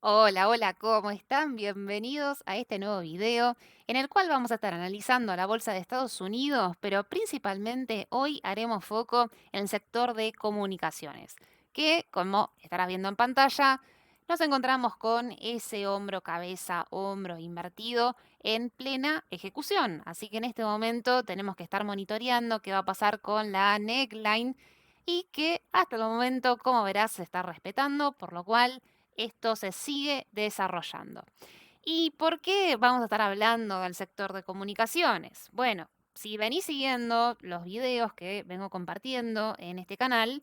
Hola, hola, ¿cómo están? Bienvenidos a este nuevo video en el cual vamos a estar analizando la bolsa de Estados Unidos, pero principalmente hoy haremos foco en el sector de comunicaciones, que como estarás viendo en pantalla, nos encontramos con ese hombro, cabeza, hombro invertido en plena ejecución. Así que en este momento tenemos que estar monitoreando qué va a pasar con la neckline y que hasta el momento, como verás, se está respetando, por lo cual esto se sigue desarrollando. ¿Y por qué vamos a estar hablando del sector de comunicaciones? Bueno, si venís siguiendo los videos que vengo compartiendo en este canal,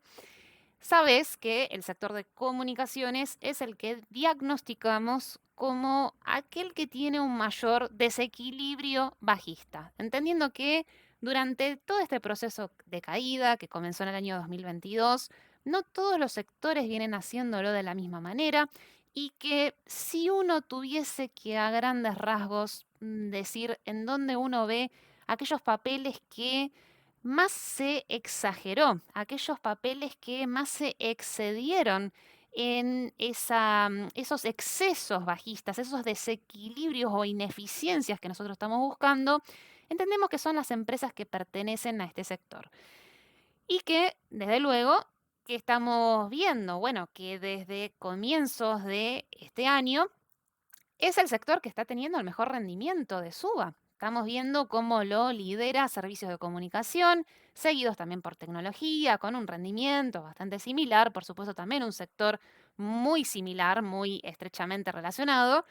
sabes que el sector de comunicaciones es el que diagnosticamos como aquel que tiene un mayor desequilibrio bajista, entendiendo que durante todo este proceso de caída que comenzó en el año 2022, no todos los sectores vienen haciéndolo de la misma manera y que si uno tuviese que a grandes rasgos decir en dónde uno ve aquellos papeles que más se exageró, aquellos papeles que más se excedieron en esos excesos bajistas, esos desequilibrios o ineficiencias que nosotros estamos buscando, entendemos que son las empresas que pertenecen a este sector. Y que, desde luego, que estamos viendo, bueno, que desde comienzos de este año es el sector que está teniendo el mejor rendimiento de SUBA. Estamos viendo cómo lo lidera servicios de comunicación, seguidos también por tecnología, con un rendimiento bastante similar, por supuesto también un sector muy similar, muy estrechamente relacionado.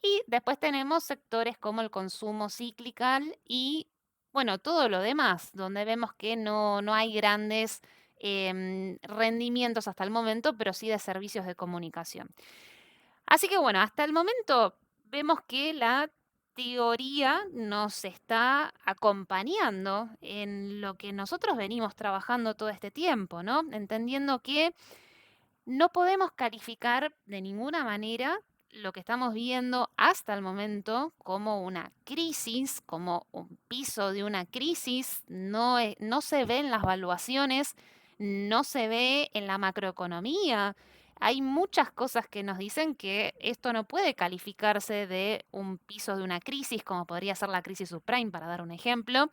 Y después tenemos sectores como el consumo cíclical y, bueno, todo lo demás, donde vemos que no hay grandes rendimientos hasta el momento, pero sí de servicios de comunicación. Así que bueno, hasta el momento vemos que la teoría nos está acompañando en lo que nosotros venimos trabajando todo este tiempo, ¿no? Entendiendo que no podemos calificar de ninguna manera lo que estamos viendo hasta el momento como una crisis, como un piso de una crisis. No se ve en las valuaciones, no se ve en la macroeconomía. Hay muchas cosas que nos dicen que esto no puede calificarse de un piso de una crisis, como podría ser la crisis subprime, para dar un ejemplo.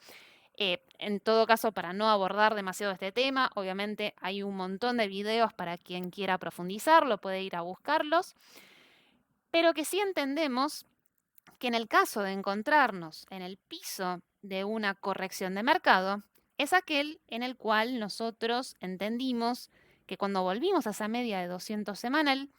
En todo caso, para no abordar demasiado este tema, obviamente hay un montón de videos para quien quiera profundizarlo, puede ir a buscarlos, pero que sí entendemos que en el caso de encontrarnos en el piso de una corrección de mercado, es aquel en el cual nosotros entendimos que cuando volvimos a esa media de 200 semanal,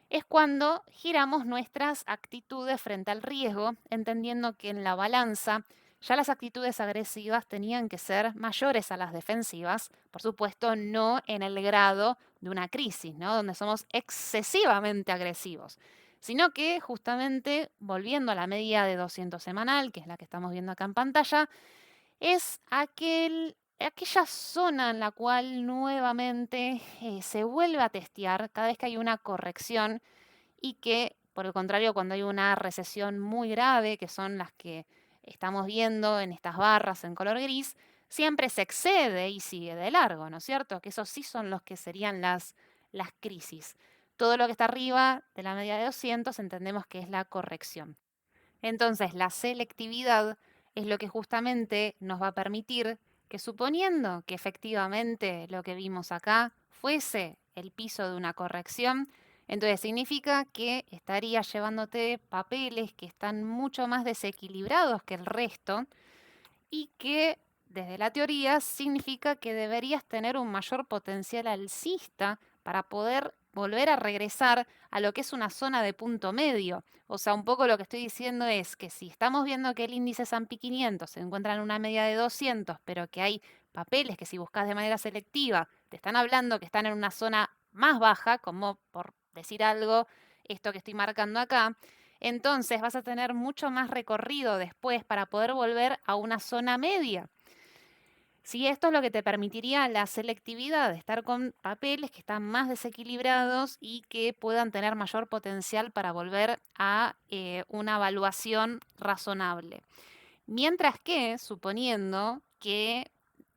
es cuando giramos nuestras actitudes frente al riesgo, entendiendo que en la balanza ya las actitudes agresivas tenían que ser mayores a las defensivas, por supuesto no en el grado de una crisis, ¿no? Donde somos excesivamente agresivos, sino que justamente volviendo a la media de 200 semanal, que es la que estamos viendo acá en pantalla, es aquella zona en la cual nuevamente se vuelve a testear cada vez que hay una corrección y que, por el contrario, cuando hay una recesión muy grave, que son las que estamos viendo en estas barras en color gris, siempre se excede y sigue de largo, ¿no es cierto? Que esos sí son los que serían las crisis. Todo lo que está arriba de la media de 200 entendemos que es la corrección. Entonces, la selectividad es lo que justamente nos va a permitir que, suponiendo que efectivamente lo que vimos acá fuese el piso de una corrección, entonces significa que estaría llevándote papeles que están mucho más desequilibrados que el resto y que desde la teoría significa que deberías tener un mayor potencial alcista para poder volver a regresar a lo que es una zona de punto medio. O sea, un poco lo que estoy diciendo es que si estamos viendo que el índice S&P 500 se encuentra en una media de 200, pero que hay papeles que si buscas de manera selectiva te están hablando que están en una zona más baja, como por decir algo, esto que estoy marcando acá, entonces vas a tener mucho más recorrido después para poder volver a una zona media. Si esto es lo que te permitiría la selectividad, de estar con papeles que están más desequilibrados y que puedan tener mayor potencial para volver a una evaluación razonable. Mientras que, suponiendo que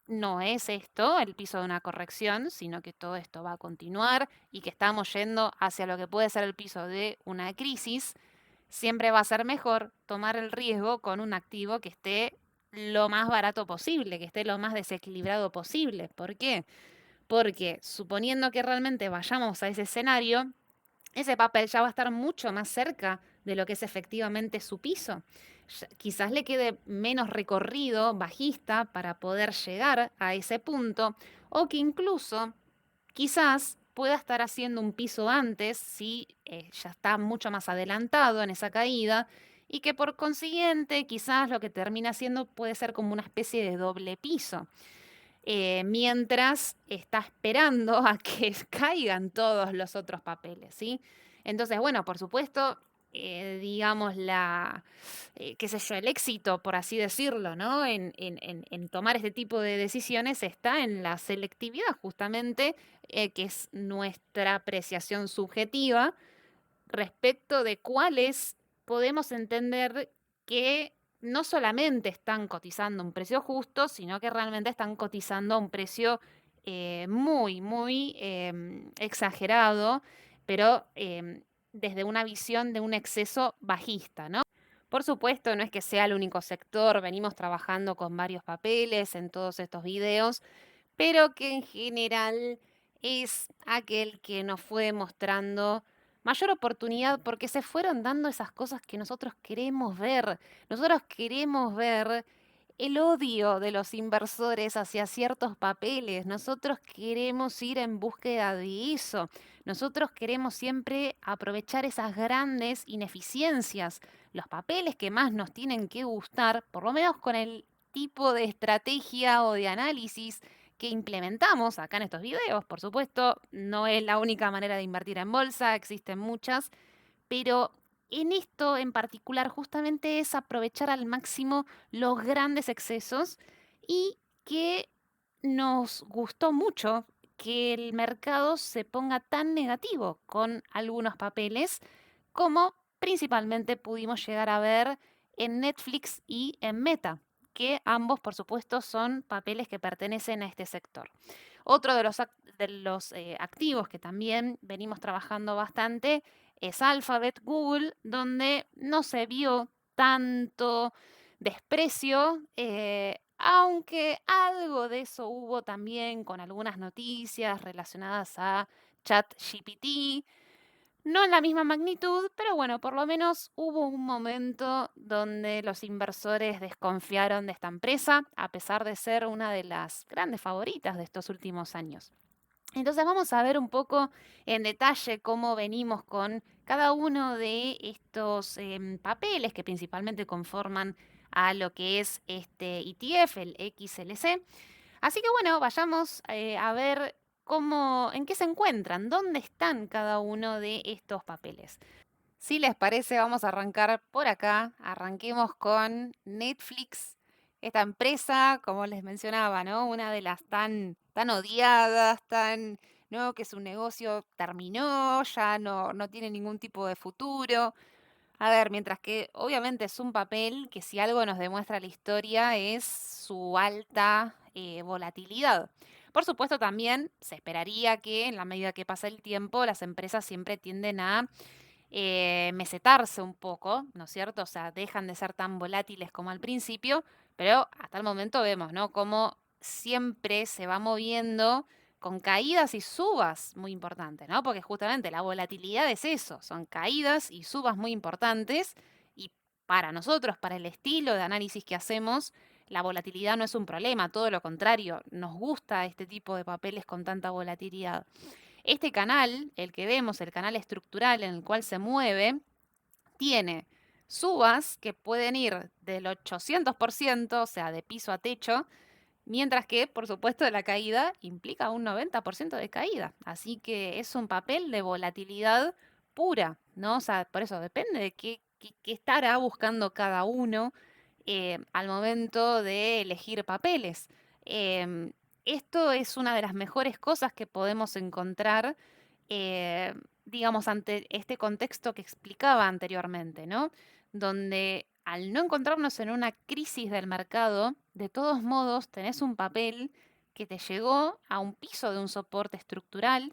no es esto el piso de una corrección, sino que todo esto va a continuar y que estamos yendo hacia lo que puede ser el piso de una crisis, siempre va a ser mejor tomar el riesgo con un activo que esté lo más barato posible, que esté lo más desequilibrado posible. ¿Por qué? Porque suponiendo que realmente vayamos a ese escenario, ese papel ya va a estar mucho más cerca de lo que es efectivamente su piso. Quizás le quede menos recorrido bajista para poder llegar a ese punto, o que incluso quizás pueda estar haciendo un piso antes si ya está mucho más adelantado en esa caída, y que por consiguiente quizás lo que termina haciendo puede ser como una especie de doble piso, mientras está esperando a que caigan todos los otros papeles, ¿sí? Entonces, bueno, por supuesto, digamos, qué sé yo, el éxito, por así decirlo, ¿no? En tomar este tipo de decisiones está en la selectividad, justamente, que es nuestra apreciación subjetiva respecto de cuáles podemos entender que no solamente están cotizando un precio justo, sino que realmente están cotizando a un precio muy, muy exagerado, pero desde una visión de un exceso bajista, ¿no? Por supuesto, no es que sea el único sector, venimos trabajando con varios papeles en todos estos videos, pero que en general es aquel que nos fue mostrando mayor oportunidad porque se fueron dando esas cosas que nosotros queremos ver. Nosotros queremos ver el odio de los inversores hacia ciertos papeles. Nosotros queremos ir en búsqueda de eso. Nosotros queremos siempre aprovechar esas grandes ineficiencias. Los papeles que más nos tienen que gustar, por lo menos con el tipo de estrategia o de análisis que implementamos acá en estos videos. Por supuesto, no es la única manera de invertir en bolsa, existen muchas, pero en esto en particular justamente es aprovechar al máximo los grandes excesos, y que nos gustó mucho que el mercado se ponga tan negativo con algunos papeles como principalmente pudimos llegar a ver en Netflix y en Meta, que ambos, por supuesto, son papeles que pertenecen a este sector. Otro de los activos que también venimos trabajando bastante es Alphabet, Google, donde no se vio tanto desprecio, aunque algo de eso hubo también con algunas noticias relacionadas a ChatGPT. No en la misma magnitud, pero bueno, por lo menos hubo un momento donde los inversores desconfiaron de esta empresa, a pesar de ser una de las grandes favoritas de estos últimos años. Entonces vamos a ver un poco en detalle cómo venimos con cada uno de estos papeles que principalmente conforman a lo que es este ETF, el XLC. Así que bueno, vayamos a ver en qué se encuentran, dónde están cada uno de estos papeles. Si les parece, vamos a arrancar por acá. Arranquemos con Netflix, esta empresa, como les mencionaba, ¿no? Una de las tan odiadas, ¿no? Que su negocio terminó, ya no tiene ningún tipo de futuro. A ver, mientras que obviamente es un papel que si algo nos demuestra la historia es su alta volatilidad. Por supuesto, también se esperaría que en la medida que pasa el tiempo, las empresas siempre tienden a mesetarse un poco, ¿no es cierto? O sea, dejan de ser tan volátiles como al principio, pero hasta el momento vemos, ¿no? Cómo siempre se va moviendo con caídas y subas muy importantes, ¿no? Porque justamente la volatilidad es eso, son caídas y subas muy importantes, y para nosotros, para el estilo de análisis que hacemos, la volatilidad no es un problema, todo lo contrario, nos gusta este tipo de papeles con tanta volatilidad. Este canal, el que vemos, el canal estructural en el cual se mueve, tiene subas que pueden ir del 800%, o sea, de piso a techo, mientras que, por supuesto, la caída implica un 90% de caída. Así que es un papel de volatilidad pura, ¿no? O sea, por eso depende de qué estará buscando cada uno al momento de elegir papeles. Em, Esto es una de las mejores cosas que podemos encontrar, digamos, ante este contexto que explicaba anteriormente, ¿no? Donde al no encontrarnos en una crisis del mercado, de todos modos tenés un papel que te llegó a un piso de un soporte estructural,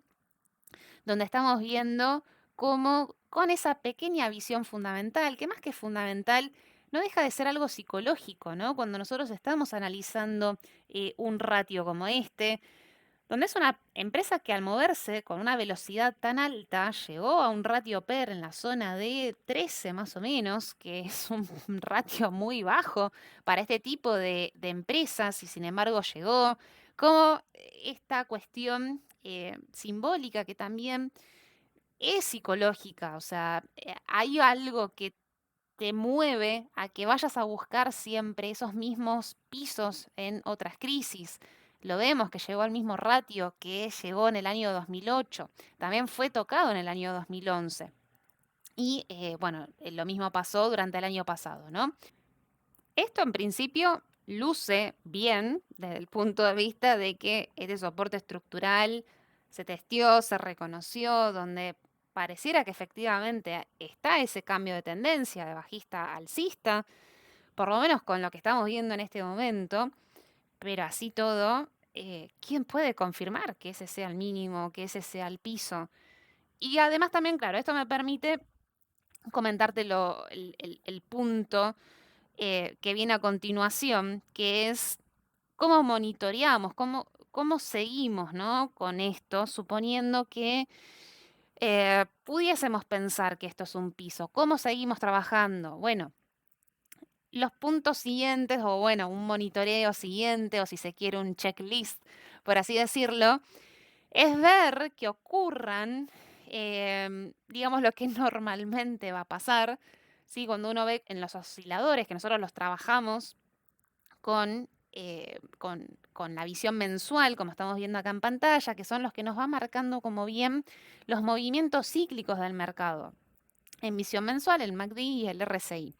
donde estamos viendo cómo con esa pequeña visión fundamental, que más que fundamental, no deja de ser algo psicológico, ¿no? Cuando nosotros estamos analizando un ratio como este, donde es una empresa que al moverse con una velocidad tan alta llegó a un ratio PER en la zona de 13 más o menos, que es un ratio muy bajo para este tipo de empresas y sin embargo llegó, como esta cuestión simbólica que también es psicológica, o sea, hay algo que te mueve a que vayas a buscar siempre esos mismos pisos en otras crisis. Lo vemos que llegó al mismo ratio que llegó en el año 2008. También fue tocado en el año 2011. Y bueno, lo mismo pasó durante el año pasado, ¿no? Esto en principio luce bien desde el punto de vista de que este soporte estructural se testeó, se reconoció, donde pareciera que efectivamente está ese cambio de tendencia de bajista a alcista, por lo menos con lo que estamos viendo en este momento, pero así todo, ¿quién puede confirmar que ese sea el mínimo, que ese sea el piso? Y además también, claro, esto me permite comentarte el punto que viene a continuación, que es cómo monitoreamos, cómo seguimos, ¿no? Con esto, suponiendo que pudiésemos pensar que esto es un piso. ¿Cómo seguimos trabajando? Bueno, los puntos siguientes, o bueno, un monitoreo siguiente, o si se quiere un checklist, por así decirlo, es ver que ocurran, digamos, lo que normalmente va a pasar, ¿sí? Cuando uno ve en los osciladores, que nosotros los trabajamos con la visión mensual, como estamos viendo acá en pantalla, que son los que nos va marcando como bien los movimientos cíclicos del mercado. En visión mensual, el MACD y el RSI.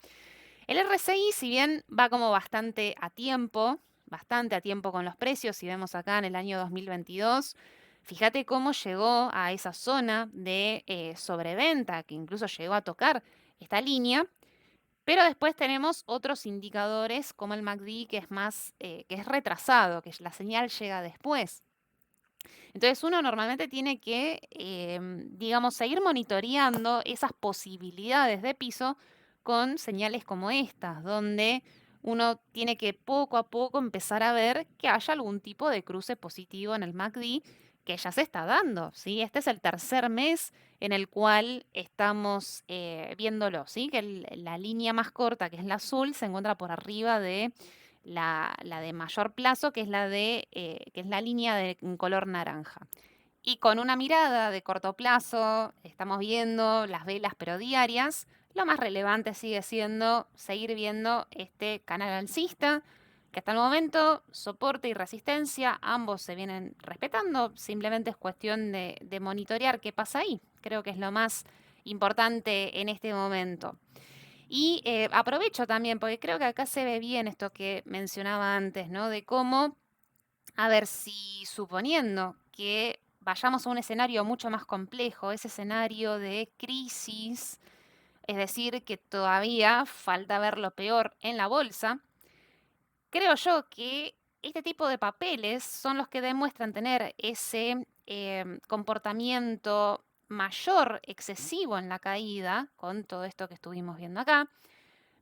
El RSI, si bien va como bastante a tiempo con los precios, si vemos acá en el año 2022, fíjate cómo llegó a esa zona de sobreventa, que incluso llegó a tocar esta línea, pero después tenemos otros indicadores como el MACD que es más, que es retrasado, que la señal llega después. Entonces uno normalmente tiene que, digamos, seguir monitoreando esas posibilidades de piso con señales como estas, donde uno tiene que poco a poco empezar a ver que haya algún tipo de cruce positivo en el MACD que ya se está dando, ¿sí? Este es el tercer mes en el cual estamos viéndolo, ¿sí? Que la línea más corta, que es la azul, se encuentra por arriba de la de mayor plazo, que es que es la línea de color naranja. Y con una mirada de corto plazo, estamos viendo las velas pero diarias. Lo más relevante sigue siendo seguir viendo este canal alcista, que hasta el momento soporte y resistencia, ambos se vienen respetando. Simplemente es cuestión de monitorear qué pasa ahí. Creo que es lo más importante en este momento. Y aprovecho también, porque creo que acá se ve bien esto que mencionaba antes, ¿no? De cómo, a ver, si suponiendo que vayamos a un escenario mucho más complejo, ese escenario de crisis, es decir, que todavía falta ver lo peor en la bolsa, creo yo que este tipo de papeles son los que demuestran tener ese comportamiento mayor, excesivo en la caída, con todo esto que estuvimos viendo acá.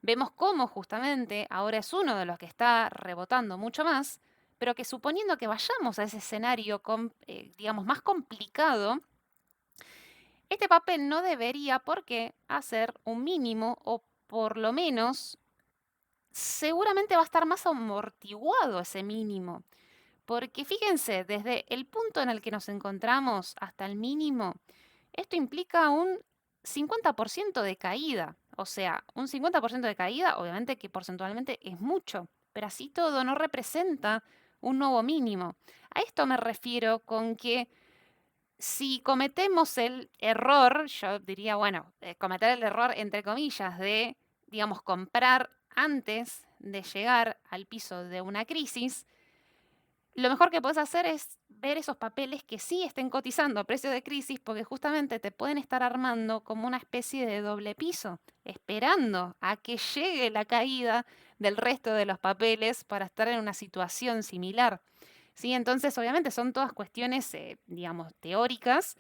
Vemos cómo justamente ahora es uno de los que está rebotando mucho más, pero que suponiendo que vayamos a ese escenario, digamos, más complicado, este papel no debería por qué hacer un mínimo o por lo menos seguramente va a estar más amortiguado ese mínimo. Porque fíjense, desde el punto en el que nos encontramos hasta el mínimo, esto implica un 50% de caída. O sea, un 50% de caída, obviamente que porcentualmente es mucho, pero así todo no representa un nuevo mínimo. A esto me refiero con que si cometemos el error, yo diría, bueno, cometer el error entre comillas de, digamos, comprar antes de llegar al piso de una crisis, Lo mejor que puedes hacer es ver esos papeles que sí estén cotizando a precio de crisis, porque justamente te pueden estar armando como una especie de doble piso, esperando a que llegue la caída del resto de los papeles para estar en una situación similar. ¿Sí? Entonces, obviamente son todas cuestiones, digamos, teóricas,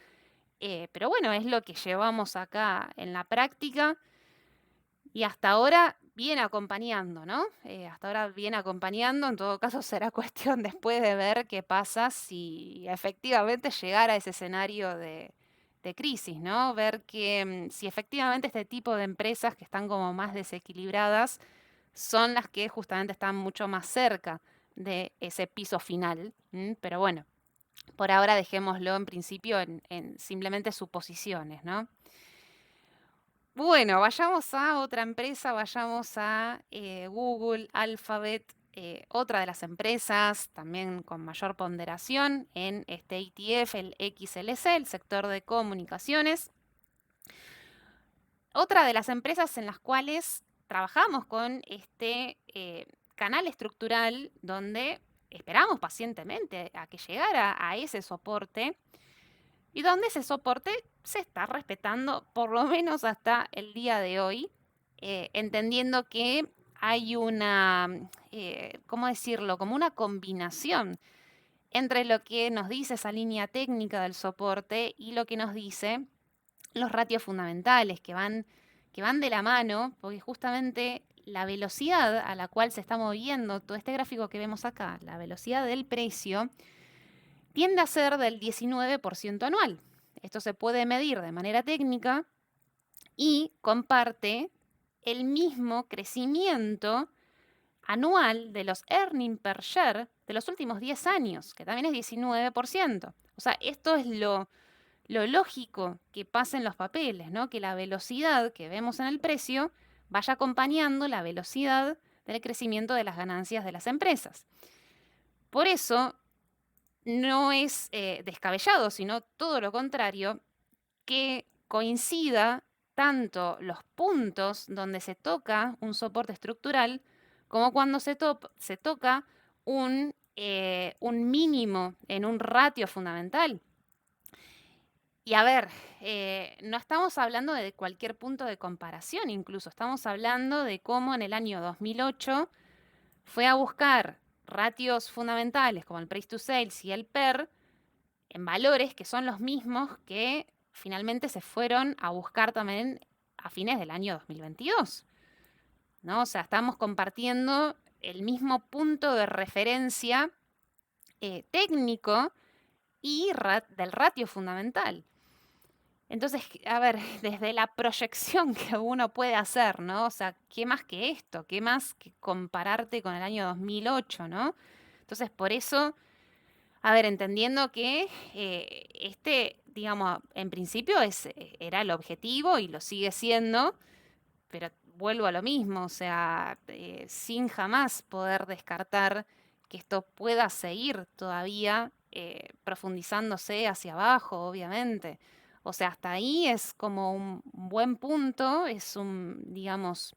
pero bueno, es lo que llevamos acá en la práctica y hasta ahora viene acompañando, ¿no? Hasta ahora viene acompañando, en todo caso será cuestión después de ver qué pasa si efectivamente llegara a ese escenario de crisis, ¿no? Ver que si efectivamente este tipo de empresas que están como más desequilibradas son las que justamente están mucho más cerca de ese piso final. Pero bueno, por ahora dejémoslo en principio en simplemente suposiciones, ¿no? Bueno, vayamos a otra empresa, vayamos a Google, Alphabet, otra de las empresas también con mayor ponderación en este ETF, el XLC, el sector de comunicaciones. Otra de las empresas en las cuales trabajamos con este canal estructural donde esperamos pacientemente a que llegara a ese soporte y donde ese soporte se está respetando por lo menos hasta el día de hoy, entendiendo que hay una, ¿cómo decirlo? Como una combinación entre lo que nos dice esa línea técnica del soporte y lo que nos dice los ratios fundamentales que van de la mano, porque justamente la velocidad a la cual se está moviendo todo este gráfico que vemos acá, la velocidad del precio, tiende a ser del 19% anual. Esto se puede medir de manera técnica y comparte el mismo crecimiento anual de los earnings per share de los últimos 10 años, que también es 19%. O sea, esto es lo lógico que pasa en los papeles, ¿no? Que la velocidad que vemos en el precio vaya acompañando la velocidad del crecimiento de las ganancias de las empresas. Por eso, no es descabellado, sino todo lo contrario, que coincida tanto los puntos donde se toca un soporte estructural como cuando se toca un mínimo en un ratio fundamental. Y a ver, no estamos hablando de cualquier punto de comparación, incluso estamos hablando de cómo en el año 2008 fue a buscar ratios fundamentales como el price to sales y el PER en valores que son los mismos que finalmente se fueron a buscar también a fines del año 2022, ¿no? O sea, estamos compartiendo el mismo punto de referencia técnico y del ratio fundamental. Entonces, a ver, desde la proyección que uno puede hacer, ¿no? O sea, ¿qué más que esto? ¿Qué más que compararte con el año 2008, ¿no? Entonces, por eso, a ver, entendiendo que digamos, en principio era el objetivo y lo sigue siendo, pero vuelvo a lo mismo, o sea, sin jamás poder descartar que esto pueda seguir todavía profundizándose hacia abajo, obviamente. O sea, hasta ahí es como un buen punto, es un, digamos,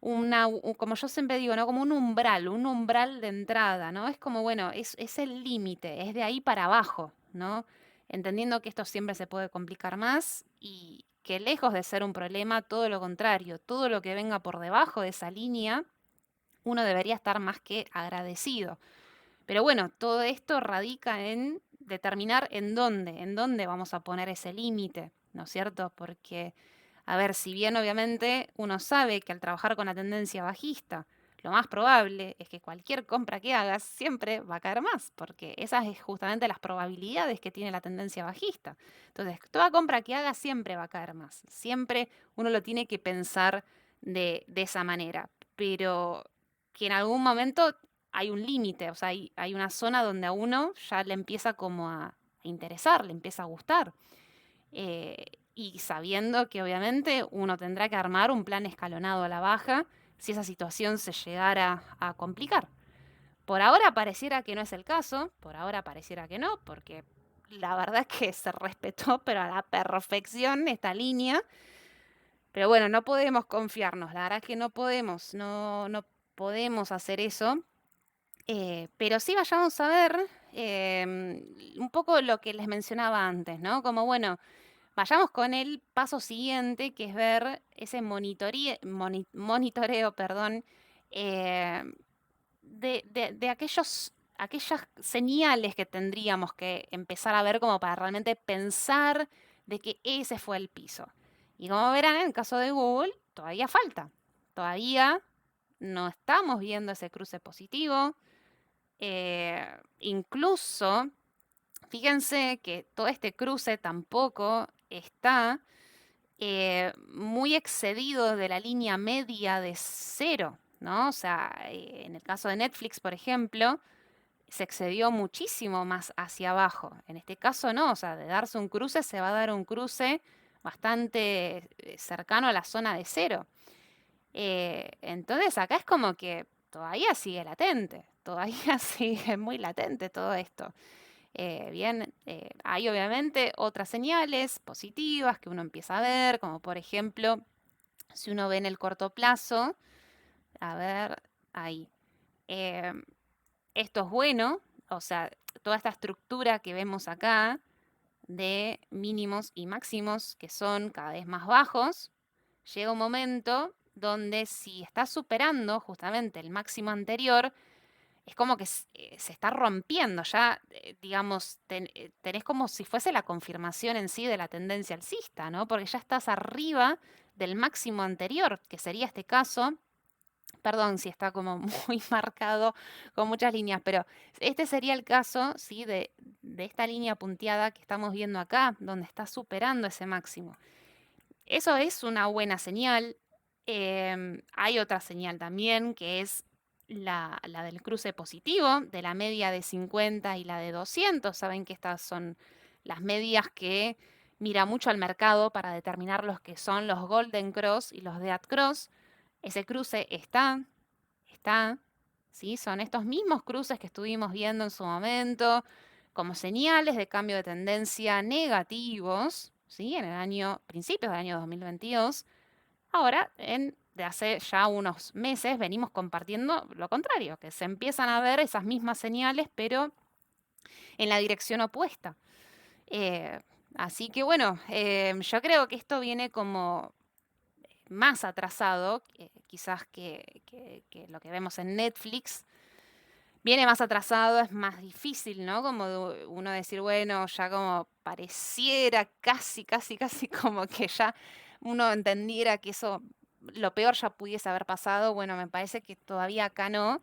como yo siempre digo, ¿no? Como un umbral de entrada, ¿no? Es como, bueno, es el límite, es de ahí para abajo, ¿no? Entendiendo que esto siempre se puede complicar más y que lejos de ser un problema, todo lo contrario, todo lo que venga por debajo de esa línea, uno debería estar más que agradecido. Pero bueno, todo esto radica en determinar en dónde vamos a poner ese límite, ¿no es cierto? Porque, a ver, si bien obviamente uno sabe que al trabajar con la tendencia bajista, lo más probable es que cualquier compra que hagas siempre va a caer más, porque esas es justamente las probabilidades que tiene la tendencia bajista. Entonces, toda compra que hagas siempre va a caer más. Siempre uno lo tiene que pensar de esa manera. Pero que en algún momento hay un límite, o sea, hay una zona donde a uno ya le empieza como a interesar, le empieza a gustar. Eh, y sabiendo que obviamente uno tendrá que armar un plan escalonado a la baja si esa situación se llegara a complicar. Por ahora pareciera que no es el caso, por ahora pareciera que no, porque la verdad es que se respetó, pero a la perfección esta línea. Pero bueno, no podemos confiarnos, la verdad es que no podemos, no podemos hacer eso Pero sí vayamos a ver un poco lo que les mencionaba antes, ¿no? Como, bueno, vayamos con el paso siguiente, que es ver ese monitoreo, perdón, eh, de aquellas señales que tendríamos que empezar a ver como para realmente pensar de que ese fue el piso. Y como verán, en el caso de Google, todavía falta. Todavía no estamos viendo ese cruce positivo. Incluso, fíjense que todo este cruce tampoco está muy excedido de la línea media de cero, ¿no? O sea, en el caso de Netflix, por ejemplo, se excedió muchísimo más hacia abajo. En este caso no, o sea, de darse un cruce se va a dar un cruce bastante cercano a la zona de cero. Entonces acá es como que todavía sigue latente, todavía sigue muy latente todo esto. Bien, hay obviamente otras señales positivas que uno empieza a ver, como por ejemplo, si uno ve en el corto plazo, a ver, ahí, eh, esto es bueno, o sea, toda esta estructura que vemos acá de mínimos y máximos que son cada vez más bajos, llega un momento donde si está superando justamente el máximo anterior, es como que se está rompiendo, ya, digamos, tenés como si fuese la confirmación en sí de la tendencia alcista, ¿no? Porque ya estás arriba del máximo anterior, que sería este caso. Perdón si está como muy marcado con muchas líneas, pero este sería el caso, ¿sí? De esta línea punteada que estamos viendo acá, donde está superando ese máximo. Eso es una buena señal. Hay otra señal también, que es la del cruce positivo, de la media de 50 y la de 200. Saben que estas son las medias que mira mucho al mercado para determinar los que son los Golden Cross y los Dead Cross. Ese cruce está, ¿sí? Son estos mismos cruces que estuvimos viendo en su momento como señales de cambio de tendencia negativos, ¿sí? En el año, principios del año 2022. Ahora, de hace ya unos meses, venimos compartiendo lo contrario, que se empiezan a ver esas mismas señales, pero en la dirección opuesta. Eh, Así que bueno, yo creo que esto viene como más atrasado, quizás que lo que vemos en Netflix. Viene más atrasado, es más difícil, ¿no? Como uno decir, bueno, ya como pareciera casi como que ya uno entendiera que eso, lo peor ya pudiese haber pasado. Bueno, me parece que todavía acá no.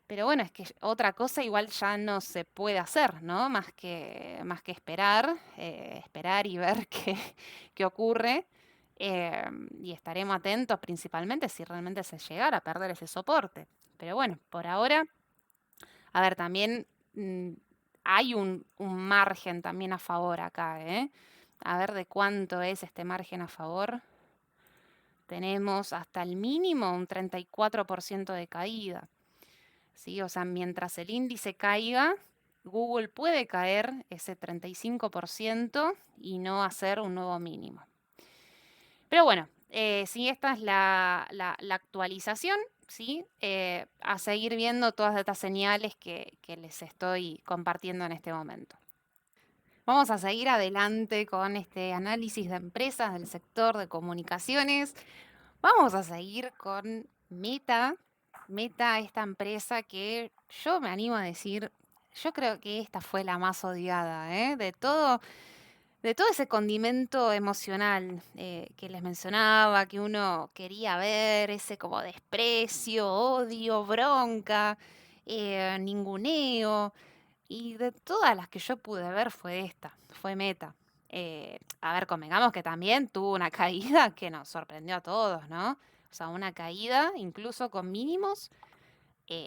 Pero bueno, es que otra cosa igual ya no se puede hacer, ¿no? Más que esperar, esperar y ver qué ocurre. Y estaremos atentos principalmente si realmente se llegara a perder ese soporte. Pero bueno, por ahora, a ver, también hay un margen también a favor acá, ¿eh? A ver de cuánto es este margen a favor. Tenemos hasta el mínimo un 34% de caída. ¿Sí? O sea, mientras el índice caiga, Google puede caer ese 35% y no hacer un nuevo mínimo. Pero bueno, sí, esta es la actualización, ¿sí? A seguir viendo todas estas señales que les estoy compartiendo en este momento. Vamos a seguir adelante con este análisis de empresas del sector de comunicaciones. Vamos a seguir con Meta. Meta, esta empresa que yo me animo a decir, yo creo que esta fue la más odiada, ¿eh? De todo ese condimento emocional que les mencionaba, que uno quería ver, ese como desprecio, odio, bronca, ninguneo. Y de todas las que yo pude ver fue esta, fue Meta. A ver, convengamos que también tuvo una caída que nos sorprendió a todos, ¿no? O sea, una caída incluso con mínimos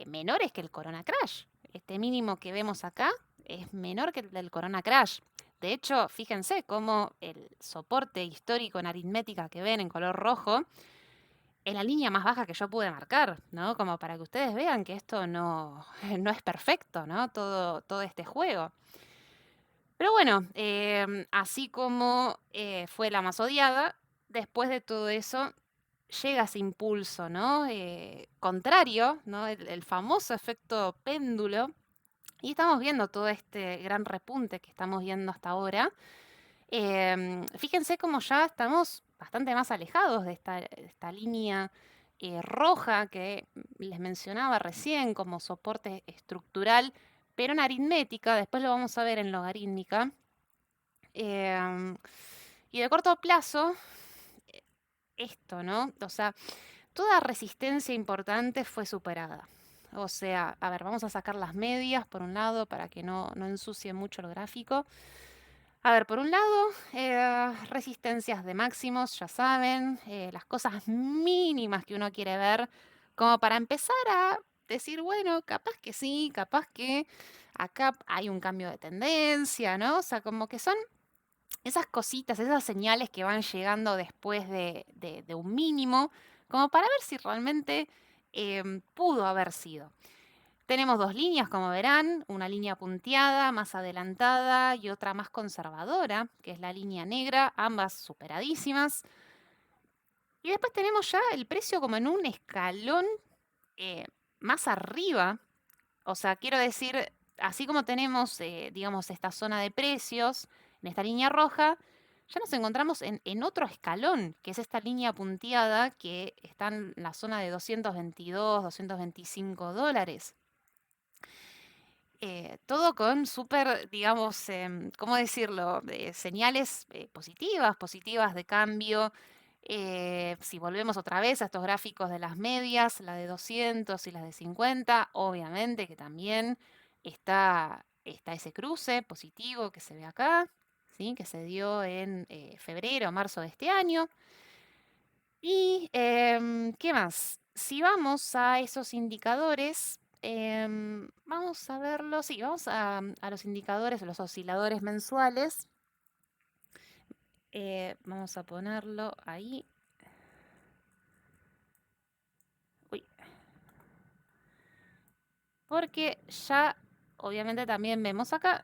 menores que el Corona Crash. Este mínimo que vemos acá es menor que el del Corona Crash. De hecho, fíjense cómo el soporte histórico en aritmética que ven en color rojo es la línea más baja que yo pude marcar, ¿no? Como para que ustedes vean que esto no, no es perfecto, ¿no? Todo este juego. Pero bueno, así como fue la más odiada, después de todo eso llega ese impulso, ¿no? Contrario, ¿no? El famoso efecto péndulo. Y estamos viendo todo este gran repunte que estamos viendo hasta ahora. Fíjense cómo ya estamos bastante más alejados de esta línea roja que les mencionaba recién como soporte estructural, pero en aritmética, después lo vamos a ver en logarítmica. Em, y de corto plazo, esto, ¿no? O sea, toda resistencia importante fue superada. O sea, a ver, vamos a sacar las medias por un lado para que no ensucie mucho el gráfico. A ver, por un lado, resistencias de máximos, ya saben, las cosas mínimas que uno quiere ver, como para empezar a decir, bueno, capaz que sí, capaz que acá hay un cambio de tendencia, ¿no? O sea, como que son esas cositas, esas señales que van llegando después de un mínimo, como para ver si realmente pudo haber sido. Tenemos dos líneas, como verán, una línea punteada, más adelantada y otra más conservadora, que es la línea negra, ambas superadísimas. Y después tenemos ya el precio como en un escalón más arriba. O sea, quiero decir, así como tenemos, digamos, esta zona de precios en esta línea roja, ya nos encontramos en otro escalón, que es esta línea punteada que está en la zona de 222, 225 dólares. Todo con súper, digamos, ¿cómo decirlo? Señales positivas de cambio. Si volvemos otra vez a estos gráficos de las medias, la de 200 y las de 50, obviamente que también está ese cruce positivo que se ve acá, ¿sí? Que se dio en febrero o marzo de este año. Y, ¿qué más? Si vamos a esos indicadores, vamos a verlo, sí, vamos a los indicadores, los osciladores mensuales. Vamos a ponerlo ahí. Uy, porque ya, obviamente también vemos acá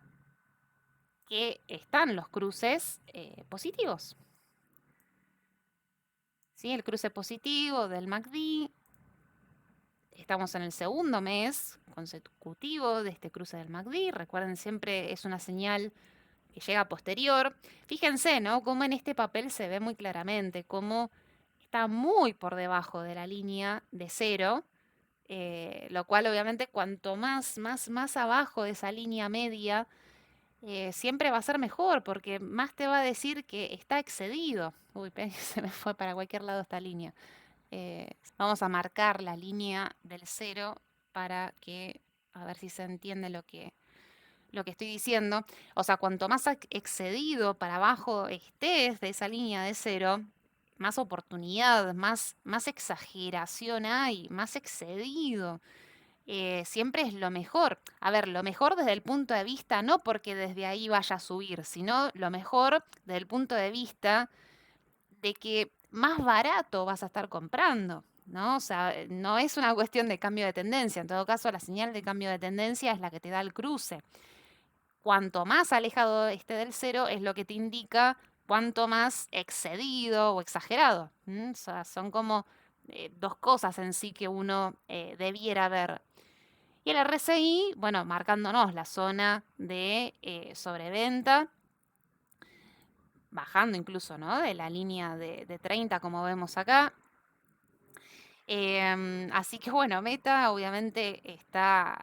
que están los cruces positivos. ¿Sí? El cruce positivo del MACD. Estamos en el segundo mes consecutivo de este cruce del MACD. Recuerden, siempre es una señal que llega posterior. Fíjense, ¿no? Cómo en este papel se ve muy claramente, cómo está muy por debajo de la línea de cero, lo cual obviamente cuanto más abajo de esa línea media, siempre va a ser mejor, porque más te va a decir que está excedido. Uy, se me fue para cualquier lado esta línea. Vamos a marcar la línea del cero para que, a ver si se entiende lo que estoy diciendo. O sea, cuanto más excedido para abajo estés de esa línea de cero, más oportunidad, más exageración hay, más excedido. Siempre es lo mejor. A ver, lo mejor desde el punto de vista, no porque desde ahí vaya a subir, sino lo mejor desde el punto de vista de que más barato vas a estar comprando, ¿no? O sea, no es una cuestión de cambio de tendencia. En todo caso, la señal de cambio de tendencia es la que te da el cruce. Cuanto más alejado esté del cero es lo que te indica cuanto más excedido o exagerado. O sea, son como dos cosas en sí que uno debiera ver. Y el RSI, bueno, marcándonos la zona de sobreventa, bajando incluso, ¿no? De la línea de 30 como vemos acá. Así que bueno, Meta obviamente está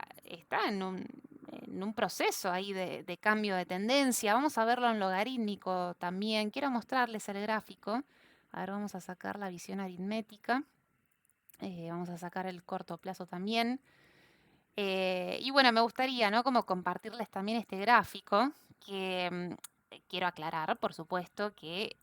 en un proceso ahí de cambio de tendencia. Vamos a verlo en logarítmico también. Quiero mostrarles el gráfico. A ver, vamos a sacar la visión aritmética. Vamos a sacar el corto plazo también. Y bueno, me gustaría, ¿no? Como compartirles también este gráfico, que quiero aclarar, por supuesto, que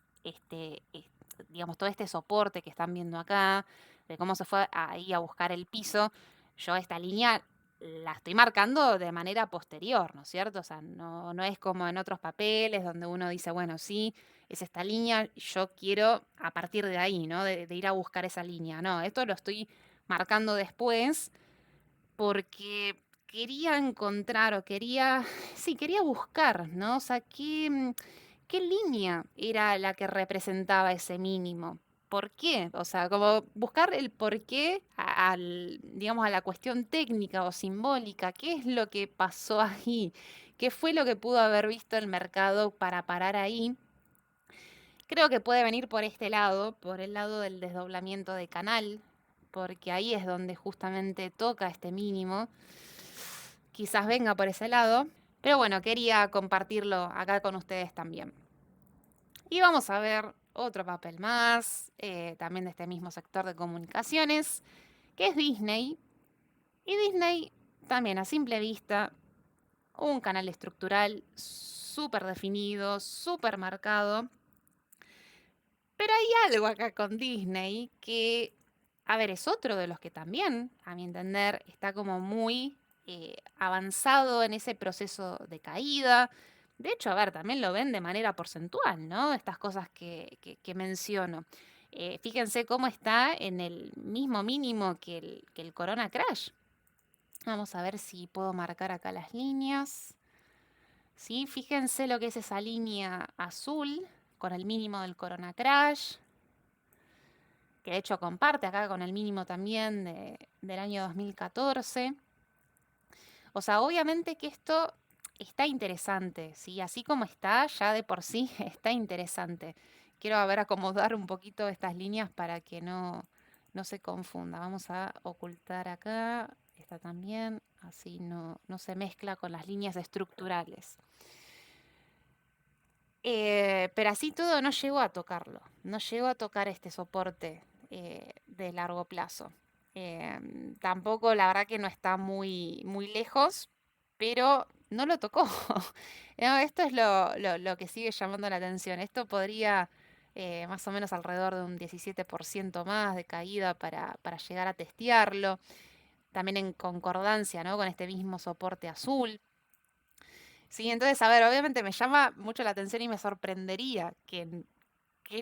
digamos, todo este soporte que están viendo acá, de cómo se fue ahí a buscar el piso, yo esta línea la estoy marcando de manera posterior, ¿no es cierto? O sea, no es como en otros papeles donde uno dice, bueno, sí, es esta línea, yo quiero a partir de ahí, ¿no? De ir a buscar esa línea. No, esto lo estoy marcando después porque quería encontrar o quería buscar, ¿no? O sea, ¿qué línea era la que representaba ese mínimo? por qué, o sea, como buscar el por qué digamos, a la cuestión técnica o simbólica, qué es lo que pasó ahí, qué fue lo que pudo haber visto el mercado para parar ahí. Creo que puede venir por este lado, por el lado del desdoblamiento de canal, porque ahí es donde justamente toca este mínimo. Quizás venga por ese lado, pero bueno, quería compartirlo acá con ustedes también. Y vamos a ver otro papel más, también de este mismo sector de comunicaciones, que es Disney. Y Disney también a simple vista, un canal estructural súper definido, súper marcado. Pero hay algo acá con Disney que, a ver, es otro de los que también, a mi entender, está como muy avanzado en ese proceso de caída. De hecho, a ver, también lo ven de manera porcentual, ¿no? Estas cosas que menciono. Fíjense cómo está en el mismo mínimo que el Corona Crash. Vamos a ver si puedo marcar acá las líneas. ¿Sí? Fíjense lo que es esa línea azul con el mínimo del Corona Crash, que de hecho comparte acá con el mínimo también del año 2014. O sea, obviamente que esto está interesante, ¿sí? Así como está, ya de por sí está interesante. Quiero acomodar un poquito estas líneas para que no se confunda. Vamos a ocultar acá, esta también, así no se mezcla con las líneas estructurales. Pero así todo no llegó a tocarlo, no llegó a tocar este soporte de largo plazo. Tampoco, la verdad que no está muy lejos, pero no lo tocó. No, esto es lo que sigue llamando la atención. Esto podría más o menos alrededor de un 17% más de caída para llegar a testearlo. También en concordancia, ¿no?, con este mismo soporte azul. Sí, entonces, a ver, obviamente me llama mucho la atención y me sorprendería que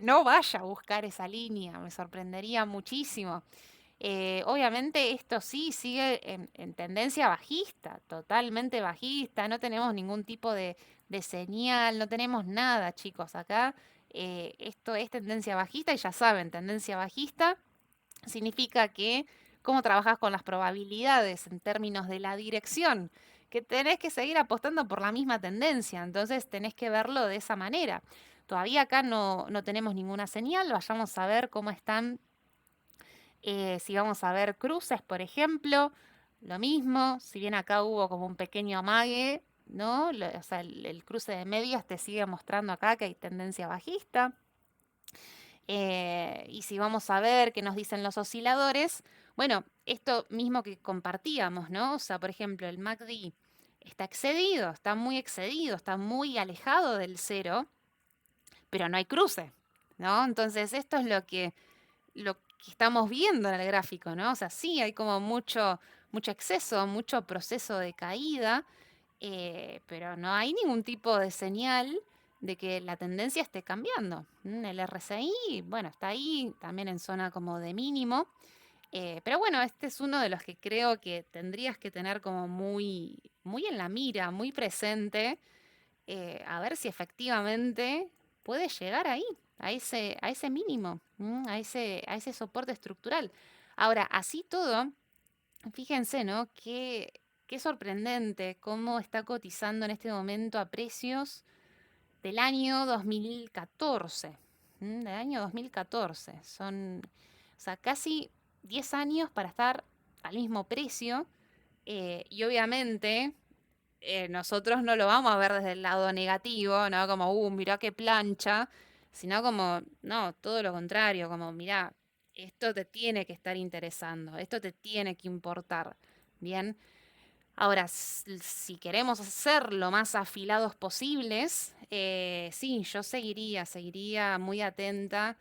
no vaya a buscar esa línea, me sorprendería muchísimo. Obviamente esto sí sigue en tendencia bajista, totalmente bajista, no tenemos ningún tipo de señal, no tenemos nada, chicos, acá esto es tendencia bajista y ya saben, tendencia bajista significa que cómo trabajas con las probabilidades en términos de la dirección, que tenés que seguir apostando por la misma tendencia, entonces tenés que verlo de esa manera. Todavía acá no tenemos ninguna señal, vayamos a ver cómo están, si vamos a ver cruces, por ejemplo, lo mismo, si bien acá hubo como un pequeño amague, ¿no? O sea, el cruce de medias te sigue mostrando acá que hay tendencia bajista. Y si vamos a ver qué nos dicen los osciladores, bueno, esto mismo que compartíamos, ¿no? O sea, por ejemplo, el MACD está excedido, está muy excedido, está muy alejado del cero, pero no hay cruce, ¿no? Entonces, esto es lo que estamos viendo en el gráfico, ¿no? O sea, sí hay como mucho exceso, mucho proceso de caída, pero no hay ningún tipo de señal de que la tendencia esté cambiando. El RSI, bueno, está ahí también en zona como de mínimo, pero bueno, este es uno de los que creo que tendrías que tener como muy en la mira, muy presente, a ver si efectivamente puede llegar ahí, a ese mínimo, a ese soporte estructural. Ahora, así todo, fíjense, ¿no? Qué sorprendente cómo está cotizando en este momento a precios del año 2014. Del año 2014. Son, o sea, casi 10 años para estar al mismo precio. Y obviamente nosotros no lo vamos a ver desde el lado negativo, ¿no? Como, mirá qué plancha, sino como, no, todo lo contrario, como, mirá, esto te tiene que estar interesando, esto te tiene que importar, ¿bien? Ahora, si queremos ser lo más afilados posibles, sí, yo seguiría muy atenta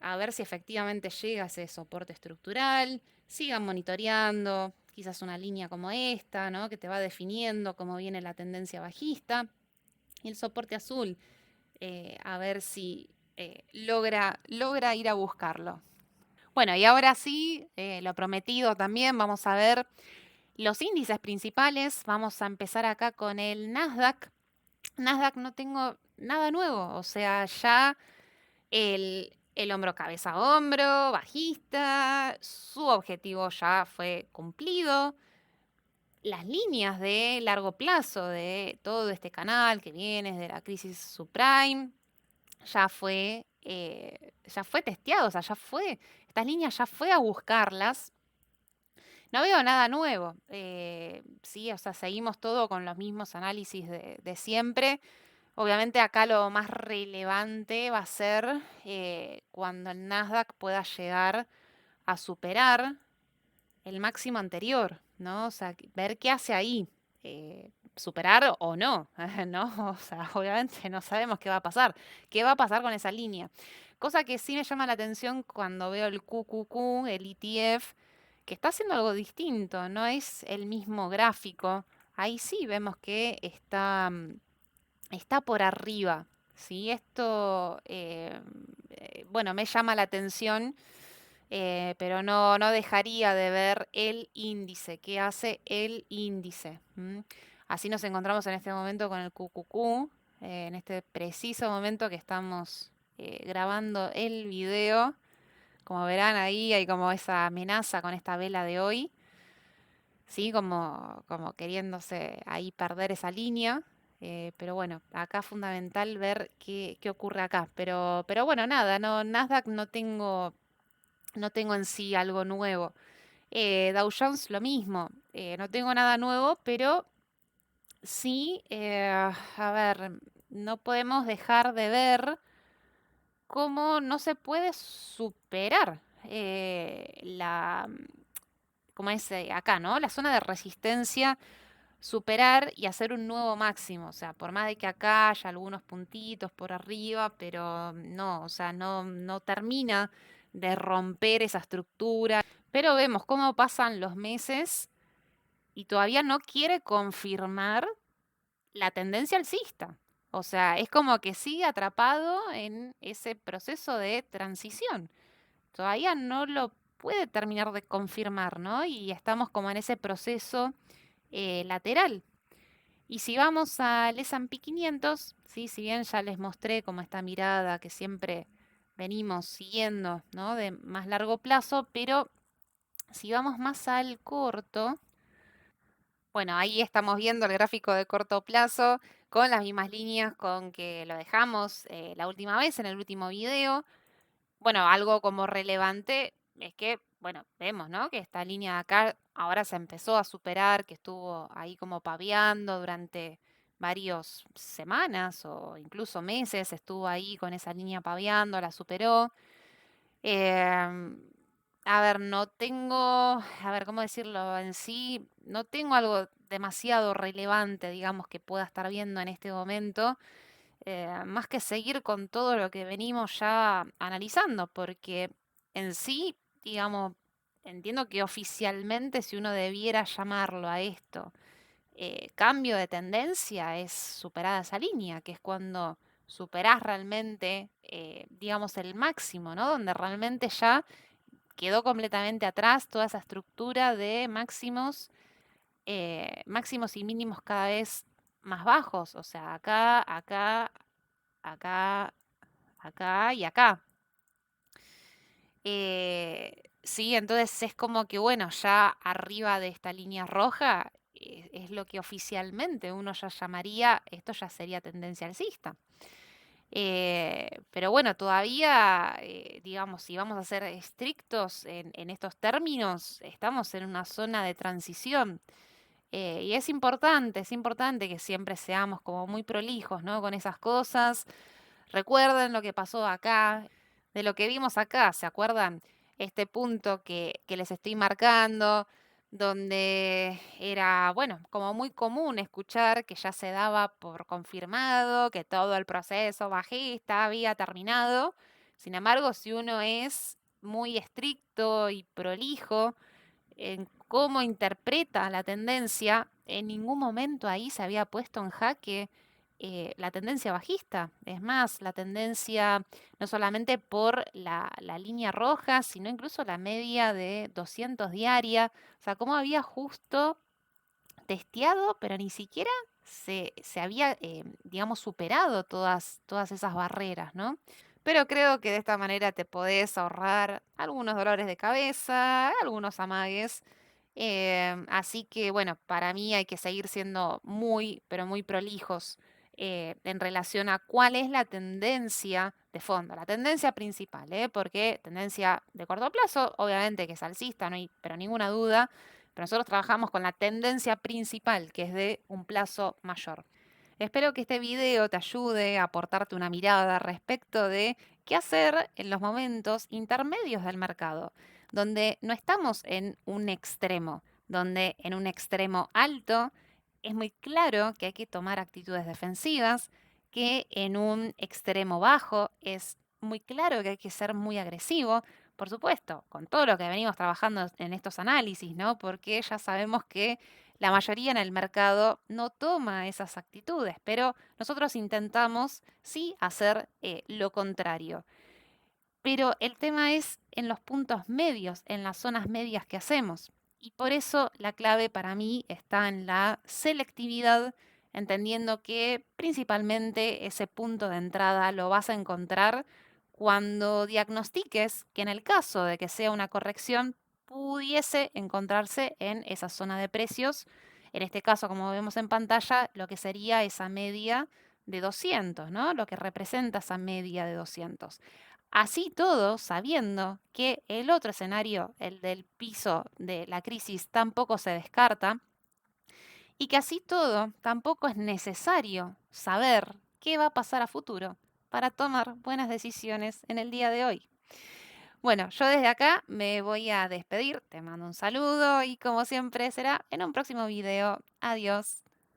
a ver si efectivamente llega ese soporte estructural, sigan monitoreando, quizás una línea como esta, ¿no?, que te va definiendo cómo viene la tendencia bajista, y el soporte azul, a ver si logra ir a buscarlo. Bueno, y ahora sí, lo prometido también, vamos a ver los índices principales. Vamos a empezar acá con el Nasdaq. Nasdaq no tengo nada nuevo, o sea, ya el el hombro cabeza a hombro, bajista, su objetivo ya fue cumplido. Las líneas de largo plazo de todo este canal que viene de la crisis subprime ya fue testeado, o sea, estas líneas ya fue a buscarlas. No veo nada nuevo, sí, o sea, seguimos todo con los mismos análisis de siempre. Obviamente acá lo más relevante va a ser cuando el Nasdaq pueda llegar a superar el máximo anterior, ¿no? O sea, ver qué hace ahí, superar o no, ¿no? O sea, obviamente no sabemos qué va a pasar, qué va a pasar con esa línea. Cosa que sí me llama la atención cuando veo el QQQ, el ETF, que está haciendo algo distinto, no es el mismo gráfico. Ahí sí vemos que está por arriba, ¿sí? Esto, bueno, me llama la atención, pero no dejaría de ver el índice. ¿Qué hace el índice? ¿Mm? Así nos encontramos en este momento con el QQQ, en este preciso momento que estamos grabando el video. Como verán ahí hay como esa amenaza con esta vela de hoy, ¿sí? Como queriéndose ahí perder esa línea. Pero bueno, acá es fundamental ver qué ocurre acá. Pero bueno, nada, no, Nasdaq no tengo en sí algo nuevo. Dow Jones lo mismo, no tengo nada nuevo, pero sí, a ver, no podemos dejar de ver cómo no se puede superar como es acá, ¿no? La zona de resistencia, superar y hacer un nuevo máximo. O sea, por más de que acá haya algunos puntitos por arriba, pero no, o sea, no termina de romper esa estructura. Pero vemos cómo pasan los meses y todavía no quiere confirmar la tendencia alcista. O sea, es como que sigue atrapado en ese proceso de transición. Todavía no lo puede terminar de confirmar, ¿no? Y estamos como en ese proceso lateral. Y si vamos al S&P 500, ¿sí? Si bien ya les mostré como esta mirada que siempre venimos siguiendo, ¿no? De más largo plazo, pero si vamos más al corto, bueno, ahí estamos viendo el gráfico de corto plazo con las mismas líneas con que lo dejamos la última vez en el último video. Bueno, algo como relevante es que, bueno, vemos, ¿no? Que esta línea de acá ahora se empezó a superar, que estuvo ahí como paviando durante varias semanas o incluso meses, estuvo ahí con esa línea paviando, la superó. Em, a ver, no tengo, a ver, ¿cómo decirlo? En sí, no tengo algo demasiado relevante, digamos, que pueda estar viendo en este momento, más que seguir con todo lo que venimos ya analizando, porque en sí, digamos, entiendo que oficialmente si uno debiera llamarlo a esto cambio de tendencia es superada esa línea, que es cuando superás realmente, digamos, el máximo, ¿no? Donde realmente ya quedó completamente atrás toda esa estructura de máximos y mínimos cada vez más bajos. O sea, acá, acá, acá, acá y acá. Sí, entonces es como que, bueno, ya arriba de esta línea roja es lo que oficialmente uno ya llamaría, esto ya sería tendencia alcista. Pero bueno, todavía, digamos, si vamos a ser estrictos en estos términos, estamos en una zona de transición. Y es importante que siempre seamos como muy prolijos, ¿no? Con esas cosas. Recuerden lo que pasó acá, de lo que vimos acá, ¿se acuerdan? Este punto que les estoy marcando, donde era, bueno, como muy común escuchar que ya se daba por confirmado, que todo el proceso bajista había terminado. Sin embargo, si uno es muy estricto y prolijo en cómo interpreta la tendencia, en ningún momento ahí se había puesto en jaque la tendencia bajista. Es más, la tendencia no solamente por la línea roja, sino incluso la media de 200 diaria. O sea, cómo había justo testeado, pero ni siquiera se había, digamos, superado todas esas barreras, ¿no? Pero creo que de esta manera te podés ahorrar algunos dolores de cabeza, algunos amagues. Así que, bueno, para mí hay que seguir siendo muy, pero muy prolijos en relación a cuál es la tendencia de fondo, la tendencia principal, ¿eh? Porque tendencia de corto plazo, obviamente que es alcista, no hay pero ninguna duda, pero nosotros trabajamos con la tendencia principal, que es de un plazo mayor. Espero que este video te ayude a aportarte una mirada respecto de qué hacer en los momentos intermedios del mercado, donde no estamos en un extremo, donde en un extremo alto es muy claro que hay que tomar actitudes defensivas, que en un extremo bajo es muy claro que hay que ser muy agresivo, por supuesto, con todo lo que venimos trabajando en estos análisis, ¿no? Porque ya sabemos que la mayoría en el mercado no toma esas actitudes, pero nosotros intentamos sí hacer lo contrario. Pero el tema es en los puntos medios, en las zonas medias que hacemos. Y por eso la clave para mí está en la selectividad, entendiendo que principalmente ese punto de entrada lo vas a encontrar cuando diagnostiques que en el caso de que sea una corrección, pudiese encontrarse en esa zona de precios. En este caso, como vemos en pantalla, lo que sería esa media de 200, ¿no? Lo que representa esa media de 200. Así todo, sabiendo que el otro escenario, el del piso de la crisis, tampoco se descarta y que así todo tampoco es necesario saber qué va a pasar a futuro para tomar buenas decisiones en el día de hoy. Bueno, yo desde acá me voy a despedir, te mando un saludo y como siempre será en un próximo video. Adiós.